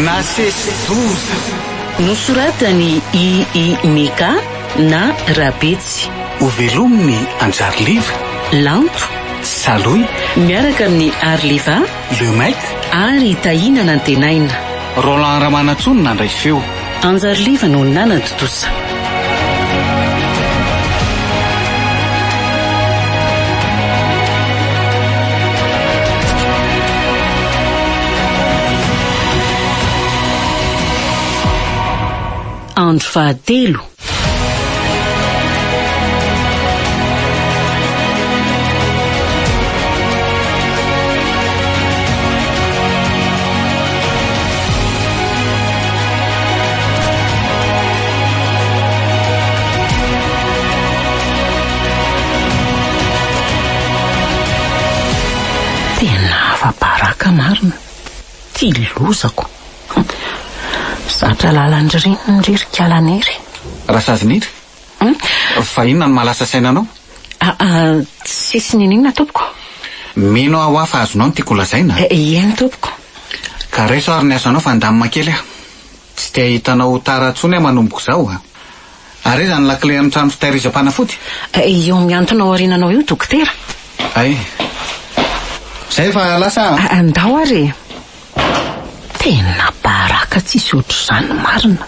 Nasestoza. Nosoratany I Mika na Rabetsy. Ovelominy Anjariliva. Lanto. Saloy. Miaraka amin'ny Arliva. Lemaik. Ary Tahina Nantenaina. Roland Ramanatsony nandray feo. Anjariliva no nanantotosa. Andro fahatelo. Tena afa-baraka marina. Ty lozako. Zatra lalandry riry kalanery. Rasaziniry? Fa inona no malasa sainanao? Tsisy ninina tompoko. Mino aho afa azonao no tiako lazaina. Ien tompoko. Ka reso ary ny azonao vandamina kely aho. Tsy te hitanao tara tsony manomboka zao. Ary zany lakile amin'ny trano fitahirizam-panafody? Io miantonao arinanao io dokotera. Ay. Zay fa lasa. Andao ary. Tena baraka tsisy otro zany marina.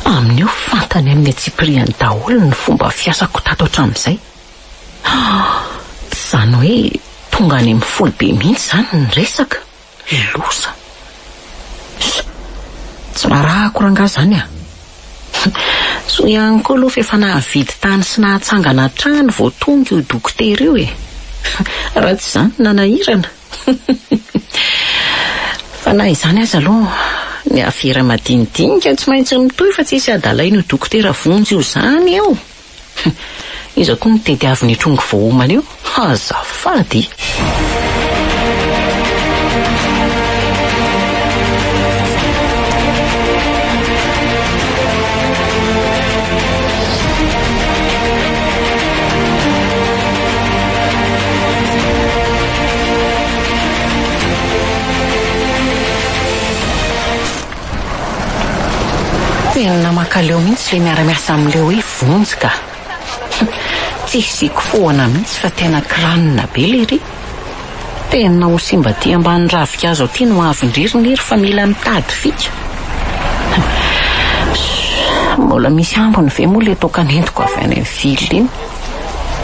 Amin'io fantany amin'ny atsipriany daholo ny fomba fiasako tato hatramin'izay. Zany hoe tonga any amin'ny folo be mihitsy zany ny resaka. Losa. Tsy marahako ranga zany a. So ihany koa aloha efa nahavidy tany sy nahatsangana trano vao tonga io dokotera io e. Raha tsy zany nanahirana. Fa na izany aza aloha ny afera madinidinika tsy maintsy mitohy fa tsy isy adalaina io dokotera vonjy io zany eo. Iza koa mitety avy ny trongo voahomana io. Azafady. Tena makaleo mihitsy le miara-miasa amin'ileo hoe vonjy ka. Tsisiko foana mihitsy fa tena kiranina be lery. Tena ho simba ty ambany ravikazo ty no avy indririniry fa mila mitady fika. Mbola misy ambony ve moa le tokanentiko avy any amin'ny fily iny.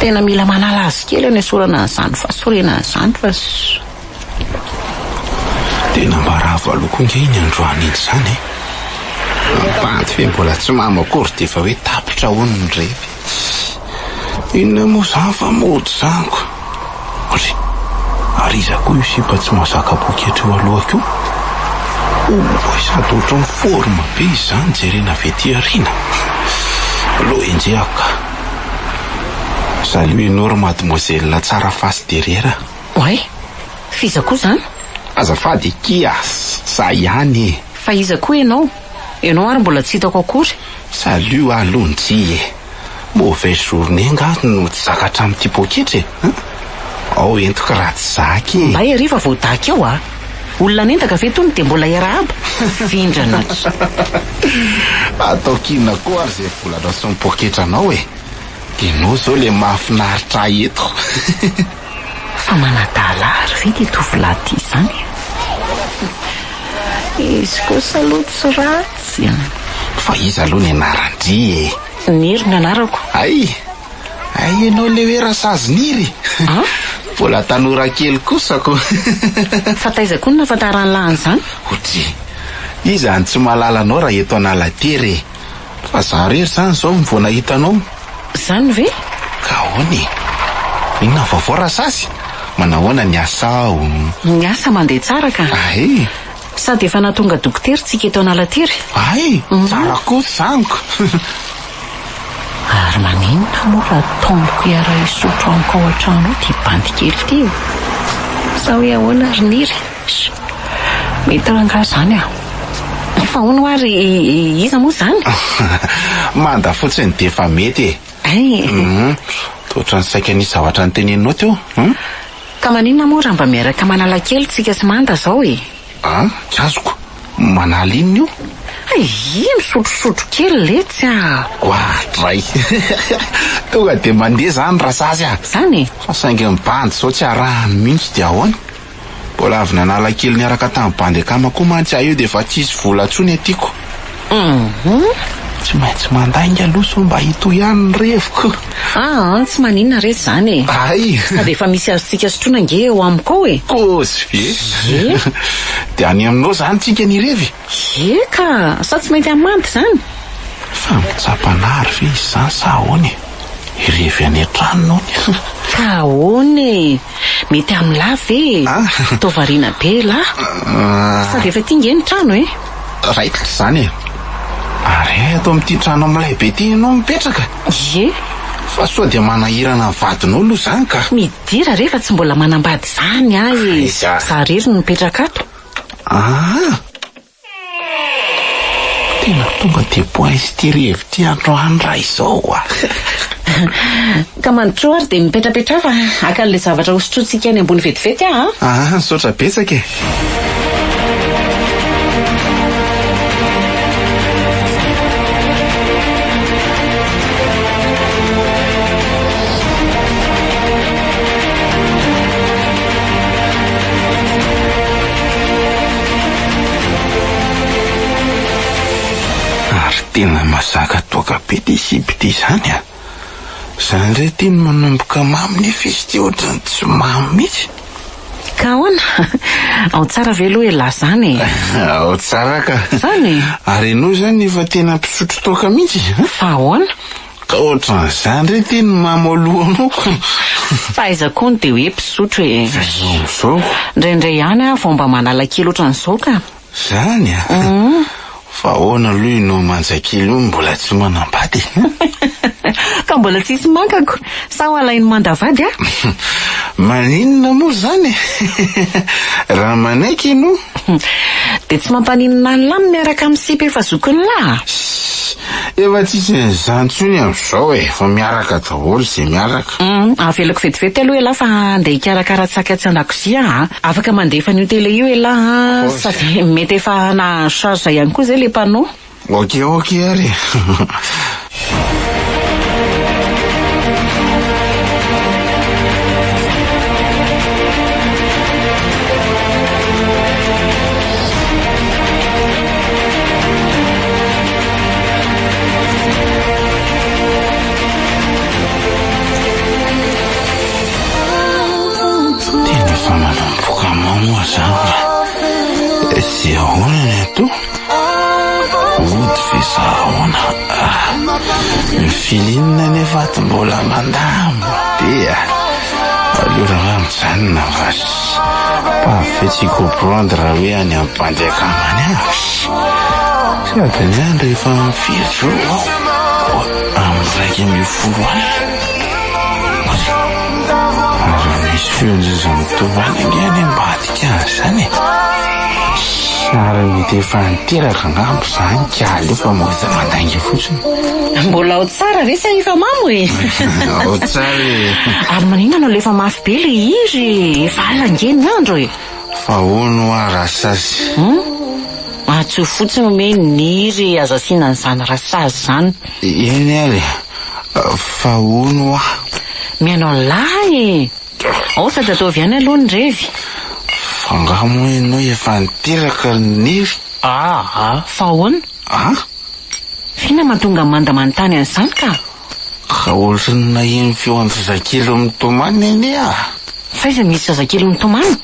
Tena mila manala azy kely any asorana an'izany fahasorena an'izany fa tena mba raha valoko ngeny androany iny zany. Banty fe mbola tsy mamakory dia efa hoe tapitra hono ny revy. Inona moa zany fa mody zaniko. Ary iza koa io sipa tsy mahazaka poketra eo alohako io. Sady ohatry ny forma be izany jerena avy ety arina. Aloha enjehaka. Saluez-nous mademoiselle tsara face derrière. Ouais. Fiza koa zany? Azafady kia sa ihany. Fa iza koa ianao? Ianao ary mbola tsy hitako akory. Salut alonji. Mauvaise journée nga no tsy zakatra amin'ity poketra. Ao entiko ratsy zaky. Mba hariva vao daky eo a. Olona nentaka ve tony dia mbola iarahaba. Vindrana. Atao kinona koa ary zay volanao sy ny poketra anao e. Dinao zao le mahafinaritra eto. Fa manadala ary ve ty tovolahy ty zany? Izy kosa aloha tsy ratsy. Fa izy aloha ny anarandry e. Niry ny anarako. Ay ianao le hoe Rasaziniry. Mbola tanora kely kosako. Fa taiza koa ny nafantarany lahany zany? Otry, izy any tsy malala anao raha eto Analakely. Fa za rery zany zao mivona hitanao. Zany ve? Ka hony. Inona vaovao Rasasy? Manahoana ny asao? Ny asa mandeha tsara ka. Ay. Sady efa natonga dokotera tsika eto Analakely. Ay, tsara koa zaniko. Ary maninona moa raha tomboko iara isotro amiko ao an-trano ty bandy kely ty. Sa hoe ahoana ry niry? Mety rangaha zany a. Fa hono ary iza moa zany? Manda fotsiny dia efa mety e. Ay. Totra ny saika ny zavatra ny teneninao teo. Ka maninona moa raha mba miaraka manala kely tsika sy manda zao e? Tsy azoko. manala inona io? Misotrosotro kely letsy Goatray. Tonga de mandeha zany raha sasy zany fa saingy mibandy sao tsy arahany mihitsy dia ahoana. Mbola avy nanala kely niaraka tamin'ny bandy akamako mantsy io de efa tsisy vola ntsony atiako. Tsy maintsy mandainga aloha so mba hito ihany ny revoko. Tsy maninona rezy zany Ay, sady efa misy azontsika sotroina nge eo amiko ao kosy ve? De any aminao zany tsika nirevy. Eka, sa tsy maintsy amanty zany Fa mitsapanary ve izy zany sa ahoany? Irevy any an-tranonao ni. ka ahoany mety amin'ny la ve tovariana be la sady efa tinge ny trano Raikitra zany Ary ato amin'ity trano amin'ilay be ty ianao mipetraka. Fa sao dia manahirana ny vadinao aloha zany ka. Midira rehefa tsy mbola manambady zany za rery no mipetraka ato. Tena tonga de poizy ty revi ty androany raha izao Ka mandro ary de mipetrapetra fa akan'le zavatra hosotrotsika any ambony vetivety Sotra betsaka Tena mazaka toaka be ty siby ty zany Zany re ty manomboka mamy nefa izy ty ohatrany tsy mamy mihitsy. Ka ahoana? Ao tsara ve aloha la zany Ao tsara ka. Zany Ary ianao zany efa tena mpisotro toaka mihitsy fa ahoana? Ka ohatran'izany re ty ny mamy alohanao Fahaizako ny de hoe mpisotro Zao Ndrendray ihany vao mba manala kely ohatran'izao ka. Zany Fa ahoana aloha ianao manjakely io mbola tsy manambady Ka mbola tsisy mankako sa ho alainy mandavady Maninona moa zany Raha manaiky ianao de tsy mampaninona ny lamy miaraka amin'ny sipy efa zokony la Efa tsisy n'izany tsony amin'izao fa miaraka daholo izay miaraka. Avelako vetivety aloha ela fa andeha hikarakara-tsaka tsy an-dakozia afaka mandefa an'io tele io ela sady mety efa na charge ihany koa zay le panneau. Ok ary Zay ahoana ny ato Ody ve sa ahoana Ny filinina nefa ato mbola mandamo Dia Alora va mijanona vasy Pave tsy comprendre raha hoe any amin'ny bandy akamany Sady ny any rehefa mifiry amin'ny 2:30 Ary misy feonjaza mitovana angeny ambadika zany Ary mety efa niteraka ngambo zany kaly fa moza mandangy fotsiny Mbola ao tsara ve sa efa mamy Ao tsara Ary maninona no efa mafy be le iry efa alangeny andro Fa hono rasasy Tsy fotsiny ome niry azasiana n'izany rasazy zany Eny ary Fa hono Mianao lahy Ao sady atao avy any aloha ny revy Fangamo ianao efa niteraka niry fa ahoana? Fina mahatonga mandamantany an'izany ka ohatry ny nahiny feo an-jazakely mitomany eny Fa iza misy zazakely mitomany?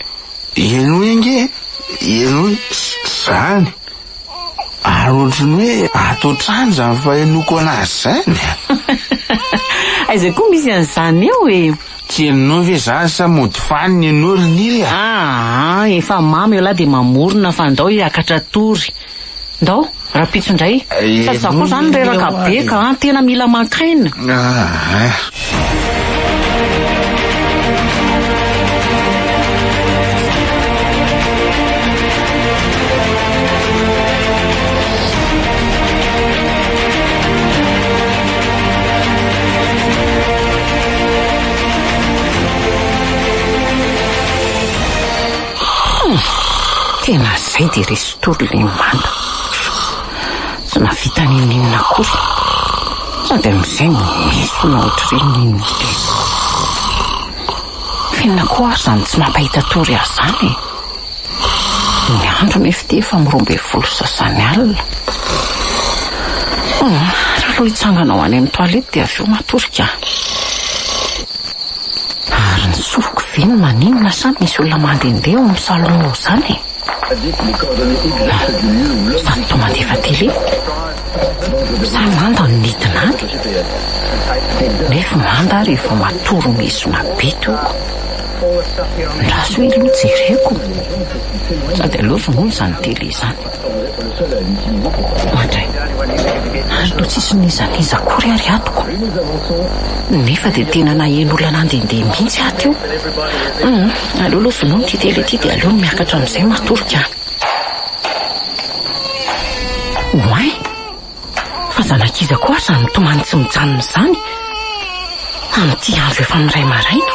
Eno enge Eno zany Ary ohatrany hoe ato trano zany fa enoko anazy zany Aiza koa misy an'izany eo Kelinao ve zany sa mody faniny ianao ry niry efa mamy eo la de mamorona fa ndao hiakatra tory Ndao, rapitsondray Sady za koa zany reraka be ka tena mila makaina Tena zay dia resy torole manda. Tsy navita ninina akory. Sady amin'izay misy na ohatr'ireny ninina tena. Finona koa azy zany tsy mampahita tory azy zany. Ny andro nefa dia efa 12 sasany alina. Raha aloha hitsangana ho any amin'ny toalety dia avy eo matorika. Ary ny soroko veno maninona sa misy olona mandehandeha ao amin'ny salon ao zany. Sady to mandefa tele. Sa manda ny nidina any. Nefa manda ary efa matoro mesona be toko. Ndraso ilo no jereko. Sady alofan'olo zany tele zany. Mandray, ary no tsisy nizaniza akory ary atoko. Nefa dia tena naheno olona nandehandeha mihitsy ato io. Aleo lofanao ty tele ty dia aleo miakatra amin'izay matorika. Oay, fa zanakiza koa zany tomany tsy mijanona zany. Amin'ity andro efa miray maraina.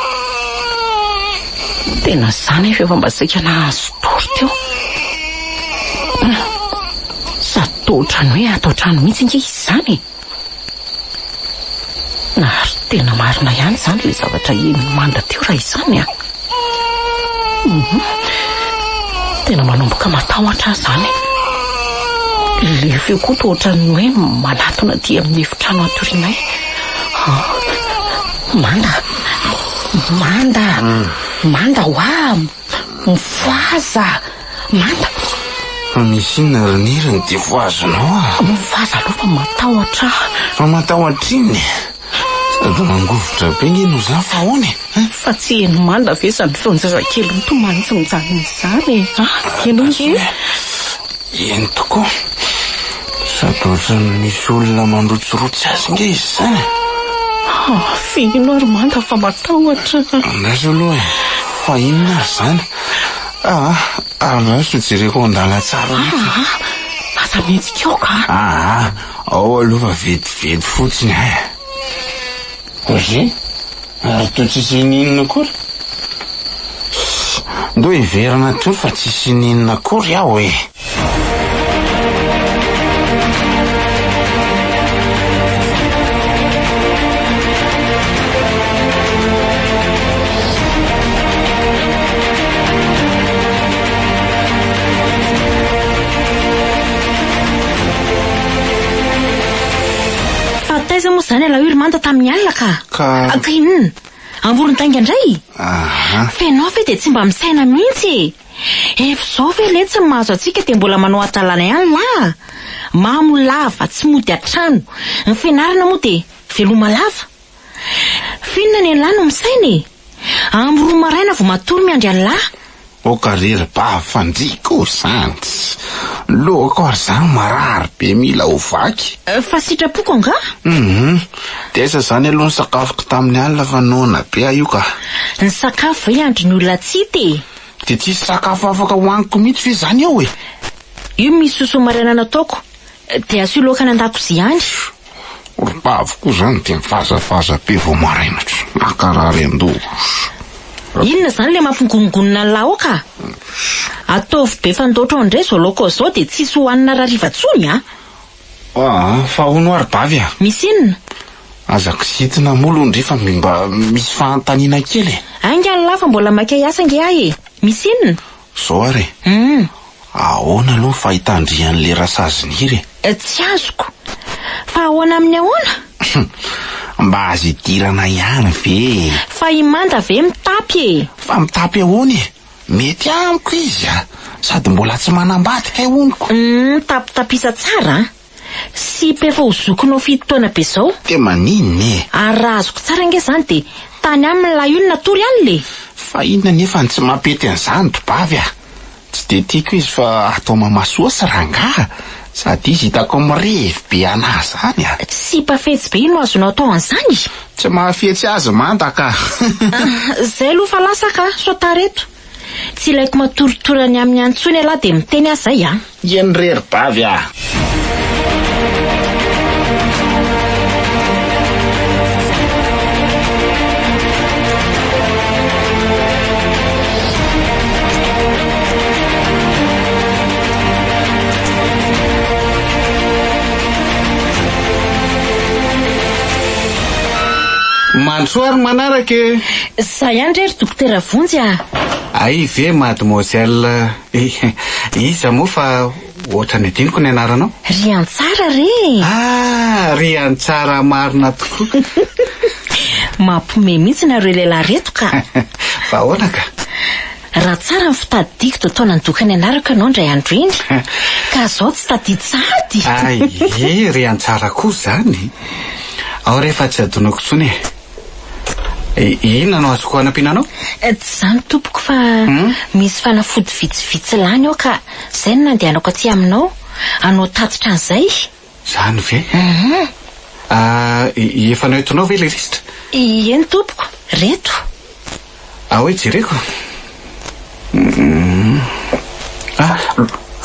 Tena zany efa mba saika nahazo tory teo. Sady toa-trano hoe atao trano mihitsy nge izy zany. Ary tena marina ihany zany le zavatra eny manda teo raha izany. Tena manomboka matahotra zany. Le feo koa toa-trano hoe manatona ty amin'ny efitrano atorinay. Manda hoa, mivoaza, manda. Misy inona riniriny dia voazonao Mivoaza aloha fa matahotra. Fa matahotra iny? Sady mangovotra be ngeno zany fa hoany. Fa tsy eny manda ve sady feonjazakely mitomany tsy mijanona izany. Eno nge? Eny tokoa. Sady ohatrany misy olona mandrotsorotsy azy nge izy zany. Fino ary manda fa matahotra. Andraso aloha e, fa inona ary zany? Andraso jereko andala tsara. Asa mihetsika ao ka. Ao aloha fa vetivety fotsiny. Ozy, ary toa tsisy ninona akory. Ndo hiverana toy fa tsisy ninona akory aho e. Moa zany alahory manda tamin'ny alina ka inona? Amborony tainga indray? Fenao fe dia tsy mba misaina mihitsy. Efa zao fe le tsy mahazo atsika dia mbola manao atalana ihany la. Mamo lava tsy mody atrano. Ny fianarana moa dia veloma lava. Finona ny lahy no misainy? Amborony maraina vao matory miandry an'lahy. O karera ba fandriko zany. Lohako ary zany marary be mila ho vaky. Fa sitrapoko anga? Tesa zany aloha ny sakafoko tamin'ny alina fa nona be io ka. Ny sakafo ve andro ny olona tsity? Dia tsisy sakafo afaka hoaniko mihitsy fe zany ao e. Io misy sosomarana nataoko. Dia asio laoka ny an-dakozia ihany. Orbavo koa zany dia mivazavaza be vao marainatra. Makarary an-doha. Inona zany le mampigongonona ny laoka? Ataovy be fandoatra ao indray zao laoka zao dia tsisy hohanina rariva tsony fa hono ary bavy Misy inona? Azako sitina molo ndrefa mba misy fahantaniana kely. Anga ny lafa mbola maka hiasa nge ahy. Misy inona? Zao ary. Ahoana aloha fahitandrian'le rasaziniry? Tsy azoko. Fa ahoana amin'ny ahoana? Mba azy idirana ihany ve? Fa imanda ve mitapy Fa mitapy ahoana e? Mety amiko izy sady mbola tsy manambadika honiko. Tapitapisa tsara. Sy pefa ho zokinao fitotoana be zao. Dia maninona e? Raha azoko tsara nge zany dia tany amin'ny layonina tory any le. Fa inona nefa tsy mampety an'izany bavy Tsy dia tiako izy fa atao mamasoa sy rangaha. Sady izy hitako mirevy be anazy zany Sy pafetsy be ino azonao atao an'izany? Tsy mahafetsy azy manda ka. Zay aloha fa lasa ka, so tareto. Tsy ilaiko matorotorany amin'ny antsony alahy dia miteny azy zay Eny rery bavy Mandroary manaraka za ihany rery dokotera Vonjy Ay ve mademoiselle iza moa fa ohatra ny adiniko ny anaranao Riantsara re Riantsara marina tokoa Mampome mihitsy nareo lehilahy reto ka fa ahoana ka raha tsara ny fitadidiko tao taonany dokany anaraka anao ndray andro iny ka zao tsy tadidy sady Riantsara koa zany ao rehefa tsy adonako tsony inona no azoko anampiananao tsy zany tompoko fa misy fanafody vitsivitsy lany ao ka zay no nandehanako aty aminao anao tatitra an'izay zany ve efa naentinao ve le risitra eny tompoko reto hoe jereko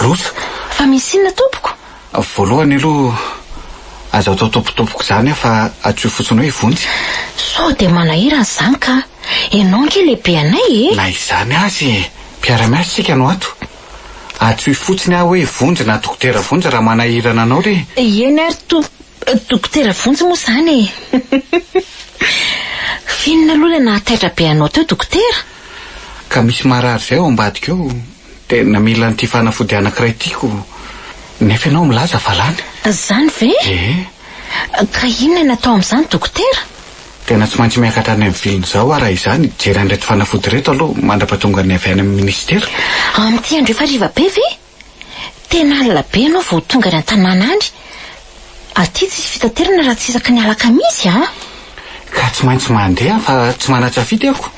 loza fa misy inona tompoko voalohany aloha aza atao tompitompoko zany fa atsoy fotsiny hoe Vonjy sao de manahirana zany ka ianao nge lehibe anay na izany azy mpiara-miasa sika no ato atsoy fotsiny hoe Vonjy na dokotera Vonjy raha manahirana anao re eny ary dokotera Vonjy moa zany finona aloha le nahataitra be anao teo dokotera ka misy marary zay ao ambadika eo tena mila nyity fanafody anankiray tiako nefa ianao milaza fa lany zany ve ka inona natao amin'izany dokotera tena tsy maintsy miakatra any amin'ny viliny zao raha izany jery an'ireto fanafody reto aloha mandrapatonga ny avy any amin'ny ministera amin'ity andro efa riva be ve tena alina be ianao vao tonga ny an-tanàna any aty tsy fitaterana raha tsy isaky ny alakamisy ka tsy maintsy mandeha fa tsy manatsafidy ako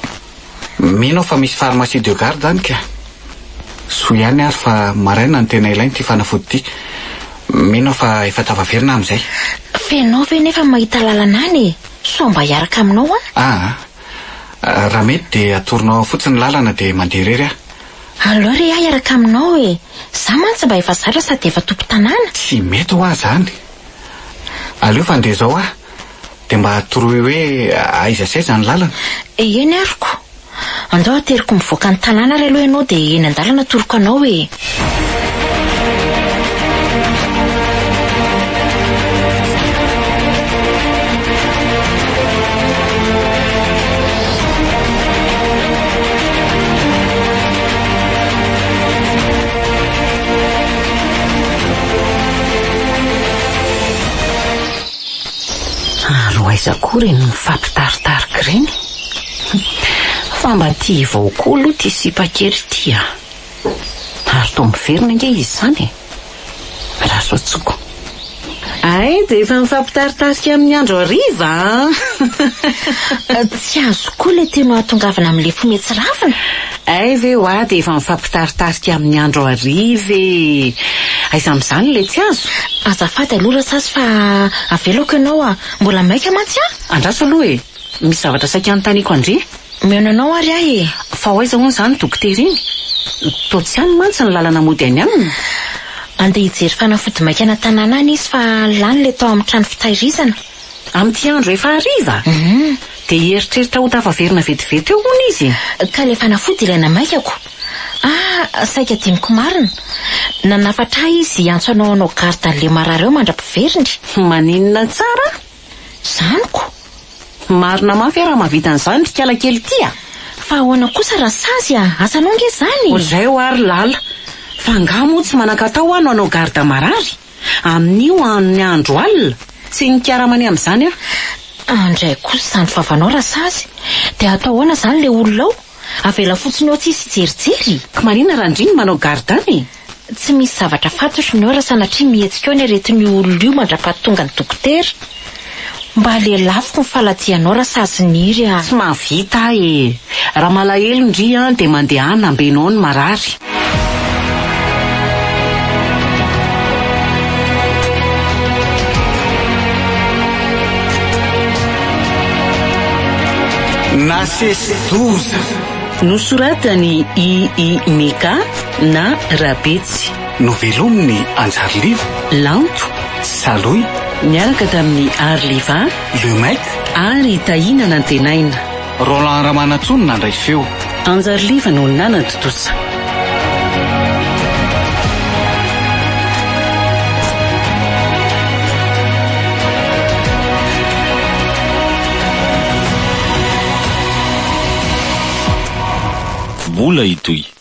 mino fa misy pharmacie de garde any ka so ihany ary fa maraina ny tena ilainy ty fanafody ty mino fa efa tavaverina amin'izay fenao ve nefa mahita lalana any so mba hiaraka aminao raha mety de atoronao fotsiny lalana de mandeha rery aleo re hiaraka aminao za mantsy mba efa zatra sady efa tompo-tanàna tsy mety ho zany aleo fa ndeha zao de mba atoroy hoe aiza saiza ny lalana eny ariko andao ateriko mivoaka ny tanàna ry aloha ianao de eny an-dalana atoroko anao aiza kory ny mifampitaritarika reny fa mba tia vaokoa aloha ty sipakely ty ary to miverina nge izy zany raha soatsoko de efa mifampitaritarika amin'ny andro hariva tsy azo koa le teno ahatongavana amin'le fometsy ravina ve de efa mifampitaritarika amin'ny andro hariva aiza amin'izany le tsy azo azafady aloha rasasy fa avelako ianao mbola maika mantsy andraso aloha misy zavatra saika anontaniako andry meno anao ary fa ho aiza hono zany dokotera iny to tsy any mantsy ny lalana mody any aminy andeha hijery fanafody maika ana tanàna any izy fa lany le tao amin'ny trano fitahirizana amin'ity andro efa hariva de eritreritra ho tafaverina vetivety eo hono izy ka le fanafody ilaina maikako saika diniko marina nanafatra izy antso anao garda le marary eo mandra-piverindry maninona tsara zaniko marina mafy raha mavita an'izany fikala kely tya fa ahoana kosa raha sazy asanao nge zany zay ho ary lala fa nga moa tsy manakatao anao garda marary amin'io amin'ny andro alina tsy nikiaramany amin'izany andray kosa zany vavanao raha sazy de atao ahoana zany le olona ao avela fotsiny ao tsisy jerijery ka marina randriny manao garda any tsy misy zavatra fantatro ny ora sanatria mihetsika eo ny aretin'ny olona io mandra-pahatonga ny dokotera mba le lafiko ny faladianao raha sazy niry tsy mahavita raha malahelo ndry de mandeha nambenao ny marary nasesidoza nosoratany I Meka na Rabetsy novelominy Anjariliva Lanto Saloy miaraka tamin'ny Arliva Lemek ary Tahina Nantenaina Roland Ramanatsony nandray feo Anjariliva no nanantotosa mbola itoy.